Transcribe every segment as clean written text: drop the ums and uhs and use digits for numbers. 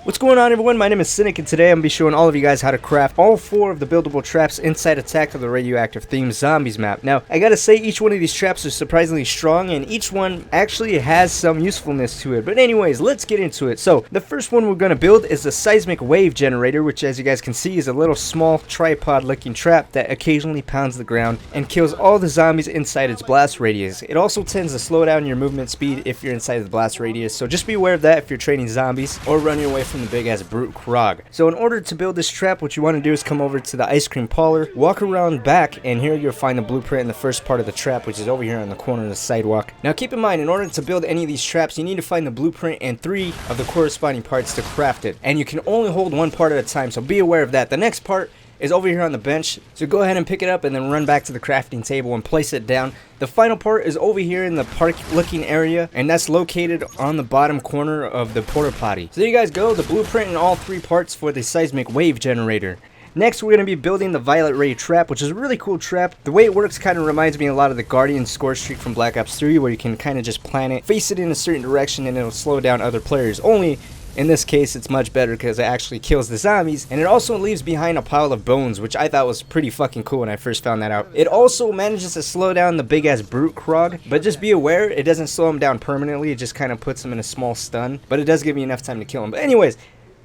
What's going on, everyone? My name is Cynic, and today I'm going to be showing all of you guys how to craft all 4 of the buildable traps inside Attack of the Radioactive themed Zombies map. Now, I gotta say, each one of these traps is surprisingly strong, and each one actually has some usefulness to it. But anyways, let's get into it. So, the first one we're going to build is the Seismic wave generator, which, as you guys can see, is a little small tripod-looking trap that occasionally pounds the ground and kills all the zombies inside its blast radius. It also tends to slow down your movement speed if you're inside the blast radius, so just be aware of that if you're training zombies or running away from the big ass brute Krog. So in order to build this trap, what you want to do is come over to the ice cream parlor, walk around back, and here you'll find the blueprint in the first part of the trap, which is over here on the corner of the sidewalk. Now keep in mind, in order to build any of these traps, you need to find the blueprint and 3 of the corresponding parts to craft it, and you can only hold one part at a time, so be aware of that. The next part is over here on the bench, so go ahead and pick it up and then run back to the crafting table and place it down. The final part is over here in the park looking area, and that's located on the bottom corner of the portapotty. So there you guys go, the blueprint and all 3 parts for the Seismic wave generator. Next, we're going to be building the Violet Ray trap, which is a really cool trap. The way it works kind of reminds me a lot of the Guardian score streak from Black Ops 3, where you can kind of just plan it, face it in a certain direction, and it'll slow down other players. Only in this case, it's much better because it actually kills the zombies, and it also leaves behind a pile of bones, which I thought was pretty fucking cool when I first found that out. It also manages to slow down the big ass brute Krog, but just be aware, it doesn't slow him down permanently, it just kind of puts him in a small stun, but it does give you enough time to kill him. But anyways,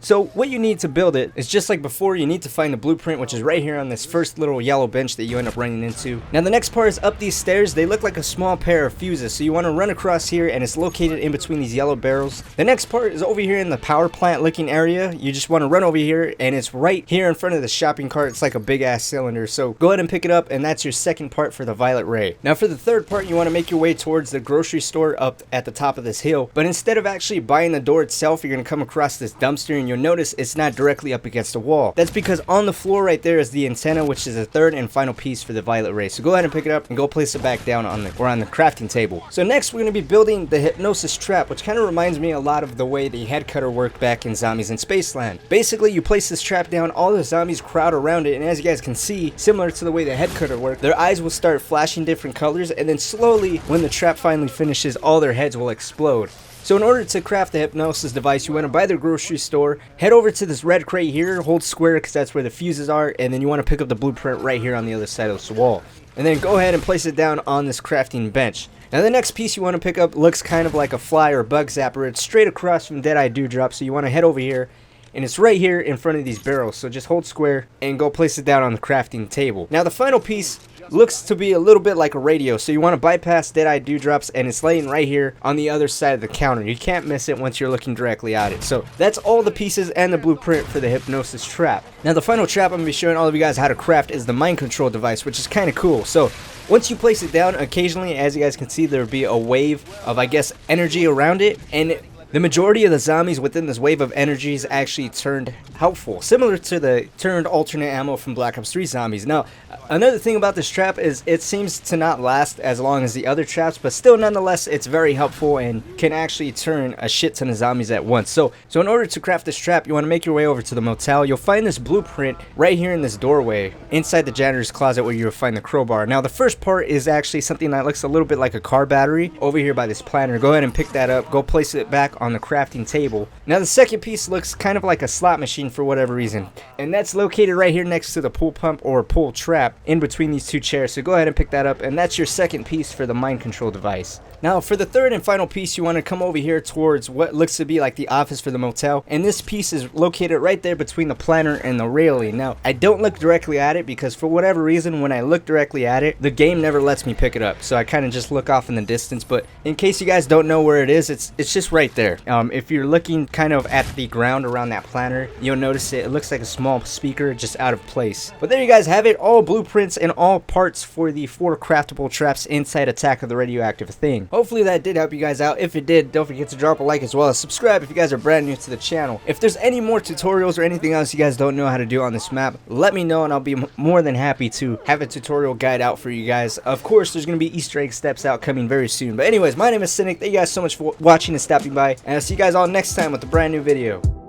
so what you need to build it is just like before. You need to find the blueprint, which is right here on this first little yellow bench that you end up running into. Now the next part is up these stairs. They look like a small pair of fuses, so you want to run across here, and it's located in between these yellow barrels. The next part is over here in the power plant looking area. You just want to run over here, and it's right here in front of the shopping cart. It's like a big ass cylinder, so go ahead and pick it up, and that's your second part for the Violet Ray. Now for the third part, you want to make your way towards the grocery store up at the top of this hill, but instead of actually buying the door itself, you're going to come across this dumpster, and you'll notice it's not directly up against the wall. That's because on the floor right there is the antenna, which is the third and final piece for the Violet Ray. So go ahead and pick it up and go place it back down on the crafting table. So next we're going to be building the Hypnosis Trap, which kind of reminds me a lot of the way the head cutter worked back in Zombies in Spaceland. Basically, you place this trap down, all the zombies crowd around it, and as you guys can see, similar to the way the head cutter worked, their eyes will start flashing different colors, and then slowly, when the trap finally finishes, all their heads will explode. So in order to craft the hypnosis device, you want to buy the grocery store, head over to this red crate here, hold square because that's where the fuses are, and then you want to pick up the blueprint right here on the other side of this wall. And then go ahead and place it down on this crafting bench. Now the next piece you want to pick up looks kind of like a fly or bug zapper. It's straight across from Deadeye Dewdrop, so you want to head over here, and it's right here in front of these barrels. So just hold square and go place it down on the crafting table. Now the final piece looks to be a little bit like a radio, so you want to bypass Deadeye Dewdrops, and it's laying right here on the other side of the counter. You can't miss it once you're looking directly at it. So that's all the pieces and the blueprint for the Hypnosis Trap. Now the final trap I'm going to be showing all of you guys how to craft is the mind control device, which is kind of cool. So once you place it down, occasionally, as you guys can see, there will be a wave of, I guess, energy around it, and the majority of the zombies within this wave of energy is actually turned helpful, similar to the turned alternate ammo from Black Ops 3 zombies. Now, another thing about this trap is it seems to not last as long as the other traps, but still nonetheless it's very helpful and can actually turn a shit ton of zombies at once. So in order to craft this trap, you want to make your way over to the motel. You'll find this blueprint right here in this doorway inside the janitor's closet where you'll find the crowbar. Now the first part is actually something that looks a little bit like a car battery over here by this planter. Go ahead and pick that up, go place it back on the crafting table. Now the second piece looks kind of like a slot machine for whatever reason, and that's located right here next to the pool pump or pool trap in between these 2 chairs. So go ahead and pick that up, and that's your second piece for the mind control device. Now for the third and final piece, you want to come over here towards what looks to be like the office for the motel, and this piece is located right there between the planter and the railing. Now I don't look directly at it because for whatever reason when I look directly at it, the game never lets me pick it up, so I kind of just look off in the distance. But in case you guys don't know where it is, it's just right there. If you're looking kind of at the ground around that planter, you'll notice it looks like a small speaker just out of place. But there you guys have it, all blueprints and all parts for the 4 craftable traps inside Attack of the Radioactive thing. Hopefully that did help you guys out. If it did, don't forget to drop a like as well as subscribe if you guys are brand new to the channel. If there's any more tutorials or anything else you guys don't know how to do on this map, let me know and I'll be more than happy to have a tutorial guide out for you guys. Of course, there's going to be Easter egg steps out coming very soon. But anyways, my name is Cynic. Thank you guys so much for watching and stopping by, and I'll see you guys all next time with a brand new video.